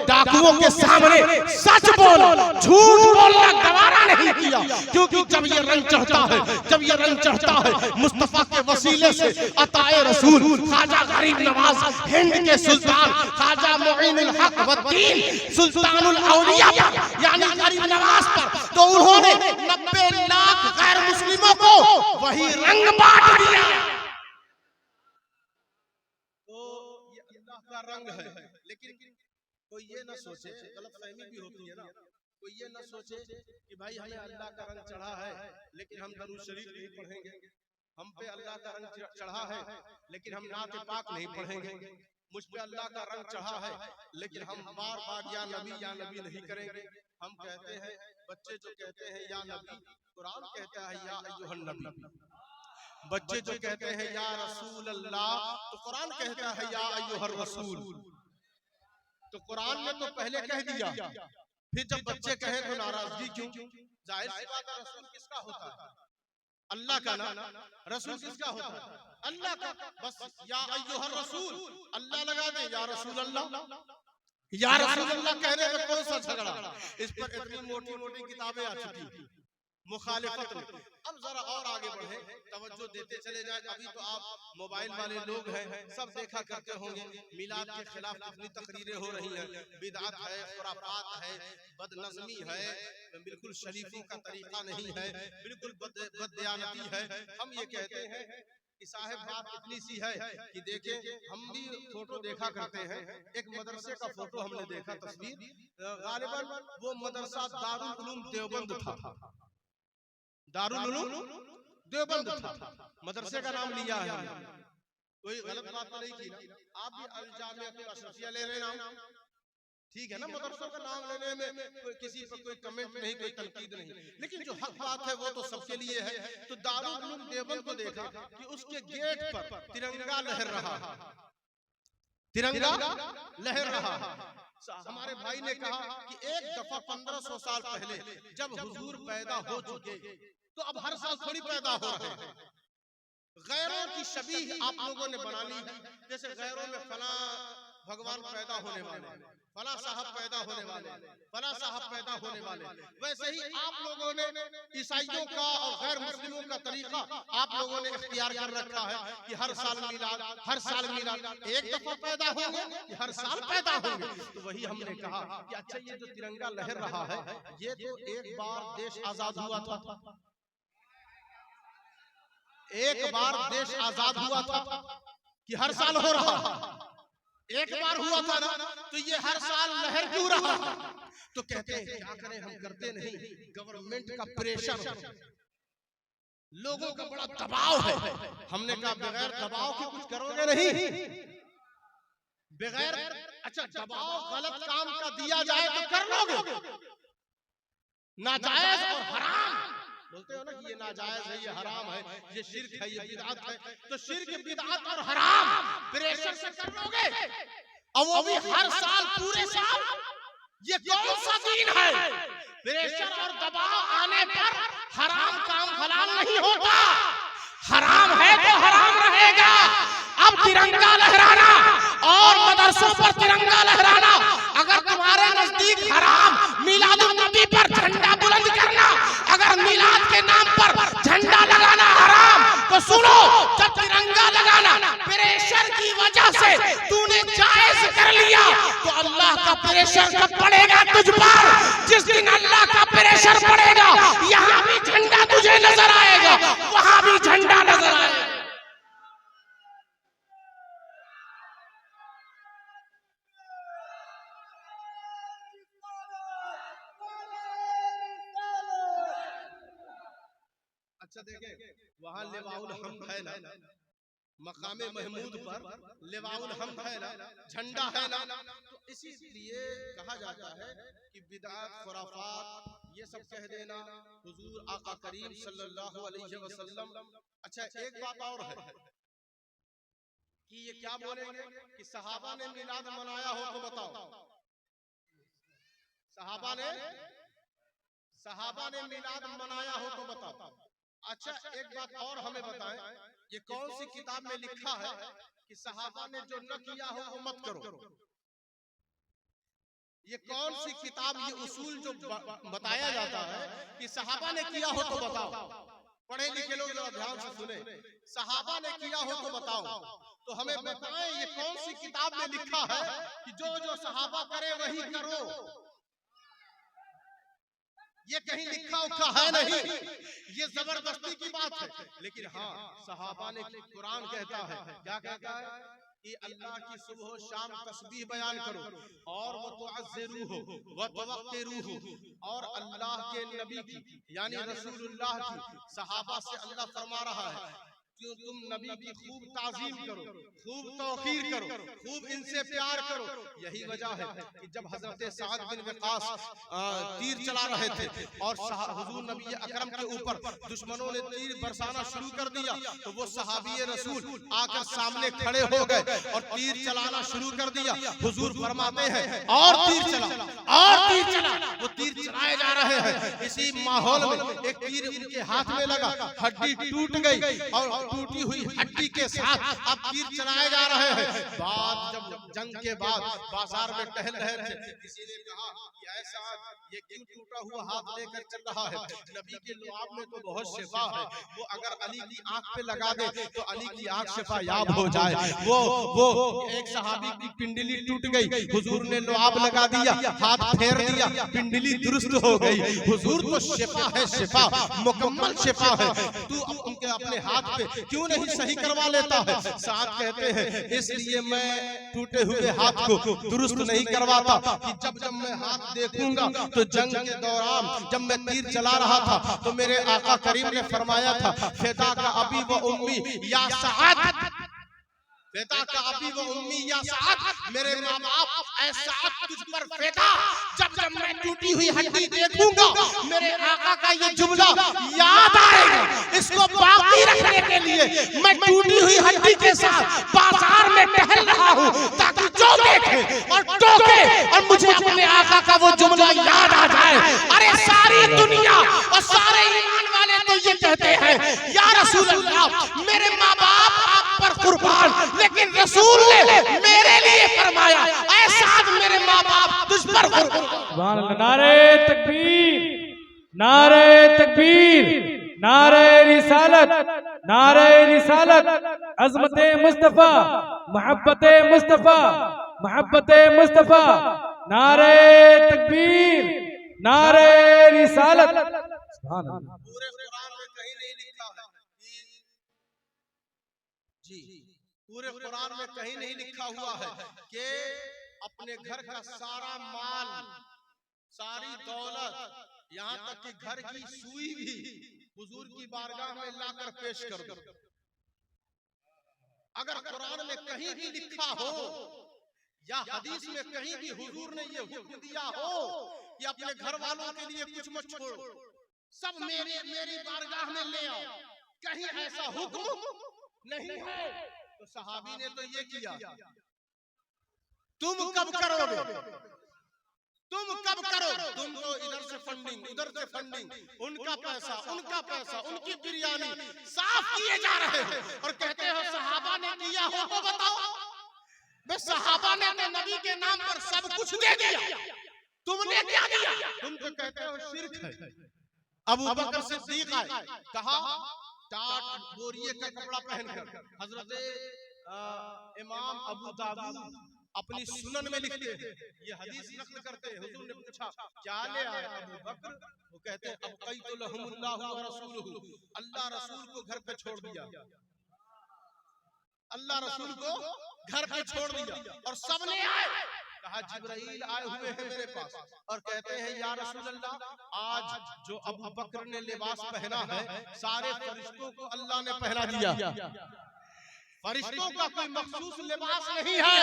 Speaker 1: डाकुओं के सामने सच बोला, झूठ बोलना गवारा नहीं किया। क्योंकि जब ये रंग चढ़ता है, जब ये रंग चढ़ता है मुस्तफा के वसीले से अताए रसूल ख्वाजा गरीब नवाज हिंद के सुल्तान ख्वाजा मुईनुल हक वद्दीन सुल्तानुल औलिया यानी गरीब नवाज पर, तो उन्होंने 90 लाख गैर मुस्लिमों को वही रंग बांट दिया। तो ये अल्लाह का रंग है। लेकिन कोई ये ना सोचे, गलतफहमी भी होती है ना, कोई ये ना सोचे कि भाई हमें अल्लाह का रंग चढ़ा है लेकिन हम दरूद शरीफ नहीं पढ़ेंगे, हम पे अल्लाह का रंग चढ़ा है लेकिन हम नात पाक नहीं पढ़ेंगे, मुझ पे अल्लाह का रंग चढ़ा है लेकिन हम बार बार या नबी नहीं करेंगे। हम कहते हैं, बच्चे जो कहते हैं या नबी, कुरान कहता है या अय्युहन नबी। बच्चे जो कहते हैं या रसूल अल्लाह, तो कुरान कहता है या अय्युहर रसूल। तो कुरान ने तो पहले कह दिया, फिर जब बच्चे कहे तो नाराजगी क्यों? जाहिर सी बात है, रसूल किसका होता है? अल्लाह का ना। रसूल किसका होता है? अल्लाह का। बस या अय्युहर रसूल अल्लाह लगा दे, या रसूल अल्लाह, या रसूल अल्लाह कहने में कौन सा झगड़ा? इस पर इतनी मोटी मोटी किताबें आ चुकी मुखालिफत में। अब जरा और आगे बढ़े, तवज्जो देते चले जाए। अभी तो आप मोबाइल वाले लोग हैं, सब देखा करते होंगे मिलाद के खिलाफ कितनी तकरीरें हो रही हैं, बिदअत है, खुराफात है, बदनज़मी है, बिल्कुल शरीफों का तरीका नहीं है, बिल्कुल बददयानती है। हम ये कहते हैं कि साहब बात इतनी सी है कि देखे हम भी फोटो देखा करते हैं, एक मदरसे का फोटो हमने देखा, तस्वीर, गालिबन वो मदरसा दारुल उलूम देवबंद था, दारुल उलूम देवबंद था, मदरसे का नाम लिया है, कोई गलत बात तो नहीं की ना? आप भी अल जामिया अशरफिया ले रहे नाम, ठीक है ना? मदरसों का नाम लेने में कोई किसी पर कोई कमेंट नहीं, कोई तनकीद नहीं, लेकिन जो हक बात है वो तो सबके लिए है। तो दारुल उलूम देवबंद को देखा कि उसके गेट पर तिरंगा लहर रहा है, तिरंगा लहर रहा है। हमारे भाई ने कहा कि एक दफा 1500 साल पहले जब हुजूर पैदा हो चुके तो अब हर साल थोड़ी पैदा हो रहे हैं। गैरों की शबीह आप लोगों ने बना ली है, जैसे गैरों में फला भगवान पैदा होने वाले, फला साहब पैदा होने वाले, फला साहब पैदा होने वाले, वैसे ही आप लोगों ने ईसाइयों का और गैर मुस्लिमों का तरीका आप लोगों ने इख्तियार कर रखा है कि हर साल मिलाद, हर साल मिलाद, एक दफा पैदा होंगे कि हर साल पैदा होंगे। तो वही हमने कहा कि अच्छा ये जो तिरंगा लहर रहा है ये तो एक बार देश आजाद हुआ था, एक बार देश आजाद हुआ था कि हर साल हो रहा, एक बार हुआ था ना, तो ये हर साल लहर क्यों रहा? तो कहते हैं क्या करें, हम करते नहीं, गवर्नमेंट का प्रेशर, लोगों का बड़ा दबाव है। हमने कहा बगैर दबाव के कुछ करोगे नहीं, बगैर, अच्छा दबाव गलत काम का दिया जाए तो कर लोगे, नाजायज और हराम बोलते हो ना कि ये नाजायज है, ये हराम है, ये शिर्क है, ये बिदअत है, तो शिर्क, बिदअत और हराम प्रेशर से कर लोगे, और वो भी हर साल, पूरे साल। ये कौन सा दीन है? प्रेशर और दबाव आने पर हराम काम हलाल नहीं होता, हराम है तो हराम रहेगा। अब तिरंगा लहराना और मदरसों पर तिरंगा लहराना, अगर तुम्हारे नजदीक हराम, मिलादुन नबी पर झंडा बुलंद करना, अगर मिलाद के नाम पर झंडा लगाना हराम, तो सुनो, जब तिरंगा लगाना प्रेशर की वजह से तूने जायज कर लिया, तो अल्लाह का प्रेशर कब पड़ेगा तुझ पर? जिस दिन अल्लाह का प्रेशर पड़ेगा, यहाँ भी झंडा तुझे नजर आएगा, वहां भी झंडा नजर आएगा। अच्छा देखें, वहां लेवाउल हम्द है ना, मकामे महमूद पर लेवाउल हम्द है ना, झंडा है ना, तो इसीलिए कहा जाता है कि बिदअत, खुराफात ये सब कह देना हुजूर आका करीम सल्लल्लाहु अलैहि वसल्लम। अच्छा एक बात और है कि ये क्या बोलेंगे कि सहाबा ने मिलाद मनाया हो तो बताओ, सहाबा ने मिलाद मनाया हो तो बताओ। अच्छा एक बात और हमें बताएं, ये कौन सी किताब में लिखा है कि सहाबा ने जो न किया हो वो मत करो? ये कौन सी किताब, ये उसूल जो बताया जाता है कि सहाबा ने किया हो तो बताओ, पढ़े लिखे लोग जरा ध्यान से सुने, सहाबा ने किया हो तो बताओ, तो हमें बताएं ये कौन सी किताब में लिखा है कि जो जो सहाबा करे वही करो? ये कहीं लिखा उखा है नहीं, ये जबरदस्ती की बात है। लेकिन हाँ, सहाबा ने, कुरान कहता है, क्या कहता है कि अल्लाह की सुबह शाम तस्बीह बयान करो और वो तुअज़्ज़िरूहु व तुवक़्क़िरूहु, और अल्लाह के नबी की यानी रसूलुल्लाह की सहाबा से अल्लाह फरमा रहा है कि तुम नबी की खूब ताज़ीम करो, खूब तौक़ीर करो, खूब इनसे प्यार करो। यही वजह है कि जब हजरत साद बिन वक़ास तीर चला रहे थे और हुजूर नबी अकरम के ऊपर दुश्मनों ने तीर बरसाना शुरू कर दिया, तो वो सहाबी रसूल आकर सामने खड़े हो गए और तीर चलाना शुरू कर दिया। हुजूर फरमाते हैं और तीर चला, और तीर चला, वो तीर चलाए जा रहे हैं। इसी माहौल में एक तीर उनके हाथ में लगा, हड्डी टूट गई और टूटी हुई हड्डी के साथ अब तीर चलाए जा रहे हैं। बात जब जंग के बाद बाजार में टहल रहे थे, किसी ने कहा कि ऐसा ये क्यों टूटा हुआ हाथ लेकर चल रहा है? नबी के लुआब में तो बहुत शिफा है, वो अगर अली की आंख पे लगा दे तो अली की आंख शिफा याब हो जाए। वो एक सहाबी की पिंडली टूट गई, हुजूर ने लुआब लगा दिया, हाथ फेर दिया, पिंडली दुरुस्त हो गई। हुजूर तो शिफा है, शिफा मुकम्मल शिफा है, तू उनके अपने हाथ पे क्यों नहीं सही करवा लेता है? साथ कहते हैं इसलिए मैं टूटे हुए हाथ को दुरुस्त नहीं करवाता कि जब मैं हाथ देखूंगा तो जंग के दौरान जब मैं तीर चला रहा था तो मेरे आका करीम ने फरमाया था, फिदा का अबी व उम्मी या सआद, फिदा का अबी व उम्मी या सआद, मेरे माँ बाप ऐ सआद तुझ पर फिदा, जब जब मैं टूटी हुई हड्डी देखूंगा मेरे आका का ये जुमला याद आएगा। इसको बाकी रखने के लिए मैं टूटी हुई हड्डी के साथ बाजार में टहल रहा हूँ ताकि जो देखे और टोके और मुझे अपने आका का वो जुमला याद आ जाए। अरे सारी दुनिया और सारे ईमान वाले तो ये कहते हैं या रसूल अल्लाह मेरे माँ बाप आप पर कुर्बान, लेकिन रसूल ने मेरे लिए फरमाया ऐसा मेरे माँ बाप तुझ पर कुर्बान।
Speaker 3: सुभान अल्लाह। नारे तकबीर, नारे तकबीर, नारे रिसालत, नारे रिसालत, अज़मते मुस्तफा, मोहब्बते मुस्तफा, मोहब्बते मुस्तफा, नारे तकबीर, नारे रिसालत। सुभान अल्लाह।
Speaker 1: पूरे कुरान में कहीं नहीं लिखा है जी, पूरे कुरान में कहीं नहीं लिखा हुआ है कि अपने घर का सारा माल, सारी दौलत, यहाँ तक कि घर की सुई भी हुजूर की बारगाह में लाकर पेश कर दो। अगर कुरान में कहीं भी लिखा हो या हदीस में कहीं भी हुजूर ने ये हुक्म दिया हो कि अपने घर वालों के लिए कुछ मत छोड़ो, सब मेरी बारगाह में ले आओ, कहीं ऐसा हुक्म नहीं है। तो सहाबी ने तो ये किया, तुम कब करोगे? तुम कब करो? तुम तो इधर से फंडिंग, उधर से फंडिंग, उनका पैसा, उनकी बिरयानी साफ किए जा रहे हैं और कहते हो सहाबा ने किया हो तो बताओ। बे सहाबा ने तो नबी के नाम पर सब कुछ दे दिया, तुमने क्या दिया? तुम तो कहते हो शिर्क है। अबू बकर सिद्दीक आए, कहा टाट बोरिए का कपड़ा पहनकर। हजरत इमाम अबू दाऊद अपनी सुनन में लिखते हैं, ये हदीस नकल करते हैं। हुजूर ने पूछा क्या ले आए अबू बकर? वो कहते हैं अबक़ैतु लहुमुल्लाहु व रसूलुहु, अल्लाह रसूल को घर पे छोड़ दिया, अल्लाह रसूल को घर पे छोड़ दिया। और सबने आए, कहा जिब्राइल आए हुए हैं मेरे पास और कहते हैं या रसूल अल्लाह आज जो अबू बकर ने लिबास पहना है सारे फरिश्तों को अल्लाह ने पहना दिया, फरिश्तों का कोई मखसूस लिबास नहीं है।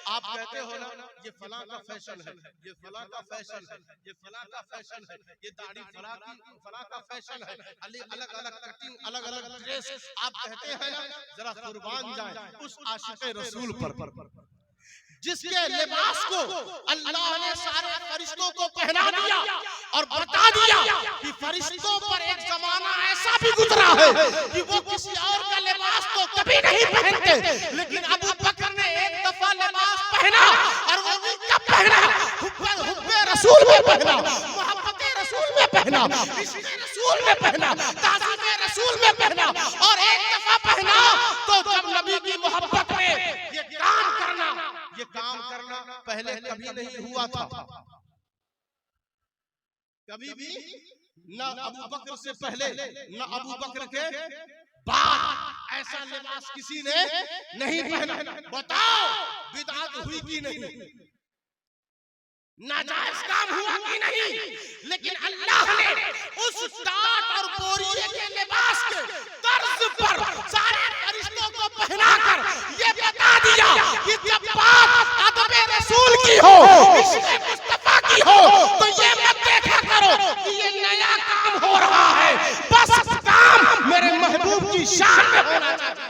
Speaker 1: आप कहते हो ना ये फलां का फैशन है, ये फलां का फैशन है, ये फलां का फैशन है, ये दाढ़ी फलां का फैशन है, अलग अलग कटिंग, अलग अलग ड्रेस। आप कहते हैं ना, जरा कुर्बान जाए उस आशिक़े रसूल पर जिसके लिबास को अल्लाह ने सारे फरिश्तों को पहना दिया और बता दिया कि फरिश्तों पर एक जमाना ऐसा भी गुजरा है कि वो किसी और का लिबास तो कभी नहीं पहनते, लेकिन अबू बकर ने एक दफा लिबास पहना और वो कब पहना? हुब्बे रसूल में पहना, मोहब्बते रसूल में पहना, इश्क़े रसूल में पहना, ताज़ीमे रसूल में पहना। और एक दफा पहना तो जब नबी की मोहब्बत में ये काम करना पहले कभी नहीं हुआ था, कभी भी न अबू बकर से पहले न अबू बकर के बाद ऐसा लिबास किसी ने नहीं पहना। बताओ बिदअत हुई कि नहीं, नाजायज काम हुआ कि नहीं? लेकिन अल्लाह ने उस टाट और बोरिए के लिबास के तर्ज पर सारे फरिश्तों को पहनाकर ये बता दिया कि जब बात अदबे रसूल की हो, इश्क़े मुस्तफा की हो, तो ये मत देखा करो कि ये नया काम हो रहा है, बस काम मेरे महबूब की शान में होना चाहिए।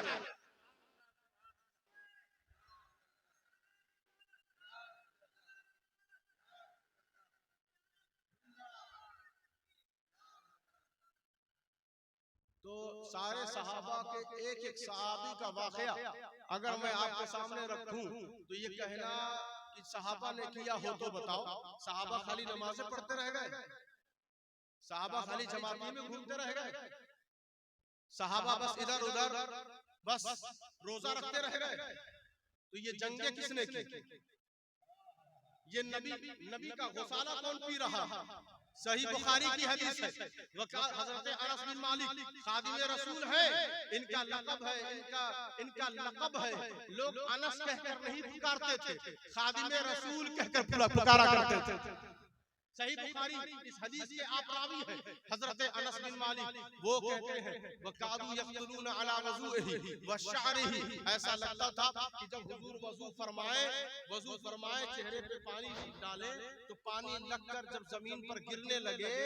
Speaker 1: तो सारे सहाबा के एक एक सहाबी का वाक़या अगर मैं आपके सामने रखूं तो ये कहना कि सहाबा ने किया हो तो बताओ। सहाबा खाली नमाजें पढ़ते रह गए, सहाबा खाली जमाती में घूमते रह गए, सहाबा बस इधर उधर बस रोजा रखते रह गए, तो ये जंगे किसने की? ये नबी का गौसाला कौन पी रहा? सही बुखारी की हदीस है, हजरत अनस बिन मालिक खादिम रसूल है, इनका लक़ब है, इनका लक़ब है। लोग अनस कहकर नहीं पुकारते थे, खादिम रसूल कहकर पुकारा करते थे। सही बुखारी इस हदीस के आप रावी हैं हजरत अनस बिन मालिक, वो कहते हैं वकादू यक़तलून अला वज़ूइही व शअरिही, ऐसा लगता था कि जब हुजूर वज़ू फरमाए चेहरे पे पानी डालें तो पानी लगकर जब जमीन पर गिरने लगे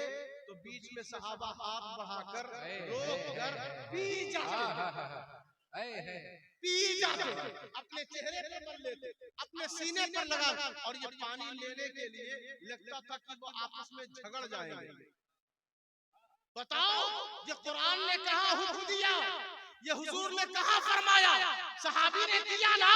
Speaker 1: तो बीच में सहाबा हाथ बढ़ाकर रोककर पी जाते, अपने चेहरे पे मल लेते, अपने सीने पर लगा, और ये पानी लेने के लिए लगता था कि वो आपस में झगड़ जाएंगे। बताओ, ये कुरान ने कहा हुक्म दिया, ये हुजूर ने कहा फरमाया, सहाबी ने किया ना,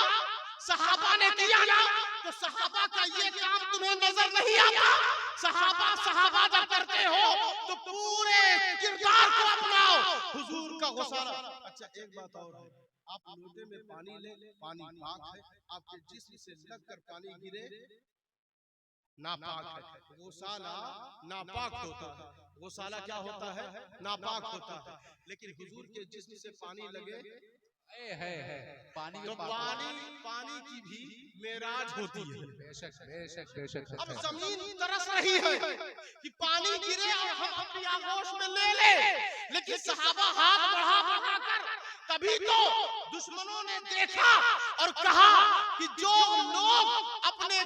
Speaker 1: सहाबा ने किया ना, तो सहाबा का ये काम तुम्हें नजर नहीं आता? सहाबा जब करते हो तो पूरे किरदार को अपनाओ, हुजूर का गौसाला। अच्छा एक बात और है, आप लोटे में पानी ले, पानी पाक है, आपके जिस्म से लगकर पानी गिरे नापाक है, गौसाला नापाक होता है। गौसाला क्या होता है? नापाक होता है। लेकिन हुजूर के जिस्म से पानी लगे
Speaker 3: पानी
Speaker 1: तो पानी की भी मेराज होती है।
Speaker 3: बेशक।
Speaker 1: अब जमीन तरस रही है कि पानी गिरे और हम अपनी आगोश में ले ले, लेकिन सहाबा हाथ बढ़ा कर, तभी तो दुश्मनों ने देखा और कहा कि जो लोग अपने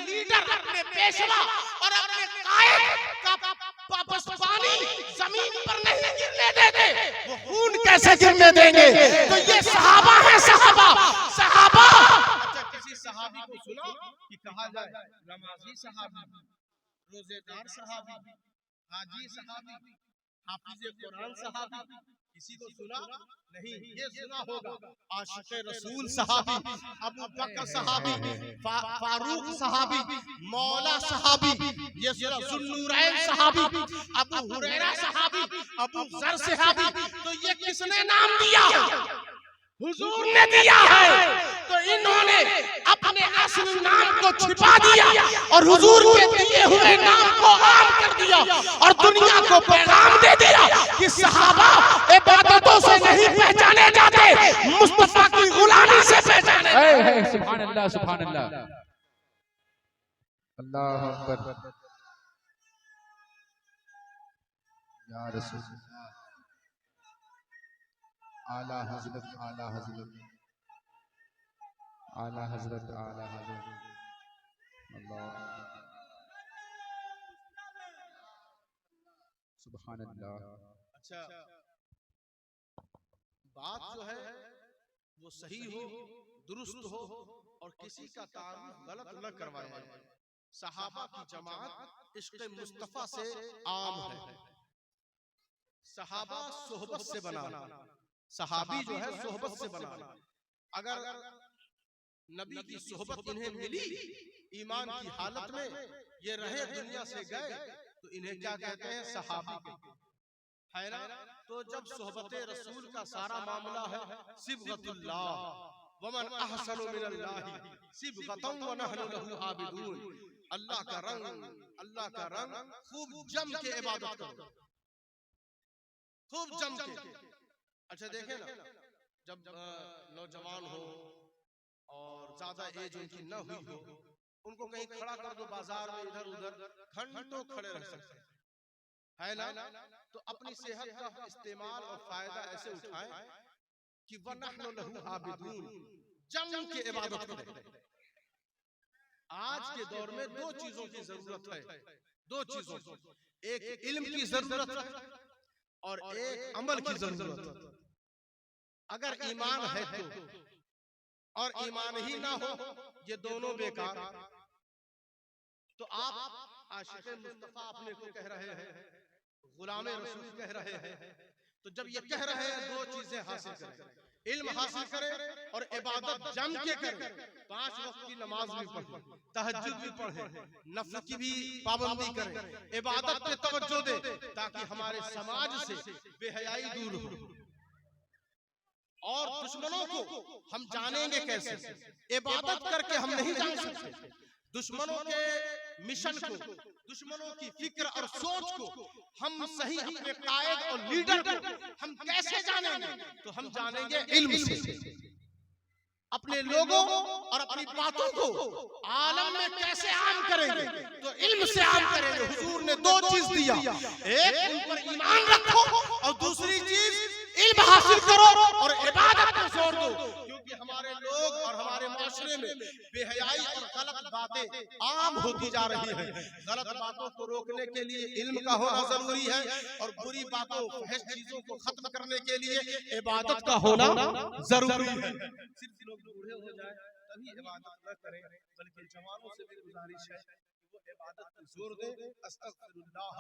Speaker 1: लीडर, अपने पेशवा और अपने कायद का पानी जमीन पर नहीं गिरने देते, वो खून कैसे गिरने देंगे? तो ये सहाबा है, सहाबा। अच्छा किसी सहाबी को सुना कि कहा जाए नमाजी सहाबी, रोजेदार सहाबी, हाजी सहाबी, हाफिज कुरान सहाबी, किसी को सुना नहीं? ये सुना होगा आशिक रसूल सहाबी, अबू बकर सहाबी, फारूक सहाबी, मौला सहाबी, ये ज़ुन्नूरैन सहाबी, अबू हुरैरा सहाबी, अबू ज़र सहाबी। तो ये किसने नाम दिया? हुजूर ने दिया है। तो इन्होंने अपने असली नाम को छिपा दिया और हुजूर के दिए हुए नाम को आम कर दिया और दुनिया को पैगाम दे दिया कि सहाबा इबादतों से नहीं पहचाने जाते, मुस्तफा की गुलामी से पहचाने।
Speaker 3: सुभान अल्लाह, सुभान अल्लाह, अल्लाहु अकबर, या रसूल आला हजरत, आला हजरत, आला हजरत, आला हजरत, अल्लाह सुभान अल्लाह।
Speaker 1: अच्छा बात जो है वो सही हो, दुरुस्त हो और किसी का तारुफ गलत न करवाए। सहाबा की जमात इश्क़ मुस्तफा से आम है। सहाबा सोहबत से बना, सहाबी जो है सोहबत से बना। अगर नबी की सोहबत इन्हें मिली ईमान की हालत में, ये रहे दुनिया से गए, तो इन्हें क्या कहते हैं? सहाबी है ना। तो जब सोहबत रसूल का सारा मामला है सिबगतुल्लाह, वमन अहसनु मिनल्लाहि सिबगतन व नहनु लहु आबिदून, अल्लाह का रंग खूब जम के इबादत करो, खूब जम के। अच्छा देखें ना, जब नौजवान हो और ज्यादा एज उनकी न हुई हो, उनको कहीं खड़ा कर दो बाजार में, इधर उधर घंटों खड़े रह सकते है ना। तो अपनी सेहत का इस्तेमाल और फायदा ऐसे उठाएं कि वनहनु लहु आबिदून, जम के इबादत करें। आज के दौर में दो चीजों की जरूरत है, दो चीजों, एक इल्म की जरूरत है और एक अमल की जरूरत। अगर ईमान है तो, और ईमान ही ना हो, ये दोनों बेकार। तो आप आशिक़ मुस्तफा अपने को कह रहे हैं, गुलाम रसूल कह रहे हैं, तो जब ये कह रहे हैं दो चीजें हासिल करें। इल्म हासिल करें और इबादत जम के करें, 5 वक्त की नमाज भी पढ़ें, तहज्जुद भी पढ़ें, नफ्ल की भी पाबंदी करें, इबादत पे तवज्जो दें, ताकि हमारे समाज से बेहयाई दूर हो। और दुश्मनों को हम जानेंगे कैसे? इबादत करके हम नहीं जान सकते। दुश्मनों के मिशन को, दुश्मनों की फिक्र और सोच को हम सही अपने कायद और लीडर को हम कैसे जानेंगे? तो हम जानेंगे इल्म से। अपने लोगों और अपनी बातों को आलम में कैसे आम करेंगे? तो इल्म से आम करेंगे। हुजूर ने 2 चीज दिया, एक उन पर ईमान रखो और दूसरी चीज इल्म हासिल करो और इबादत पर जोर दो। क्योंकि हमारे लोग और हमारे माशरे में बेहयाई और गलत बातें आम होती जा रही हैं। गलत बातों को रोकने के लिए इल्म का होना जरूरी है और बुरी बातों, फहश चीजों को खत्म करने के लिए इबादत का होना जरूरी है। सिर्फ लोग बूढ़े हो जाए तभी इबादत न करें, बल्कि जवानों से भी गुजारिश है कि वो इबादत पर जोर दें। अस्तगफिरुल्लाह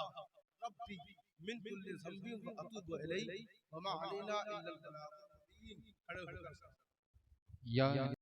Speaker 1: रब्बी मिन कुल्लि ज़ंबिन व अतूबु इलैहि व मा अलैना इल्लल बलागुल मुबीन। खड़े होकर
Speaker 3: या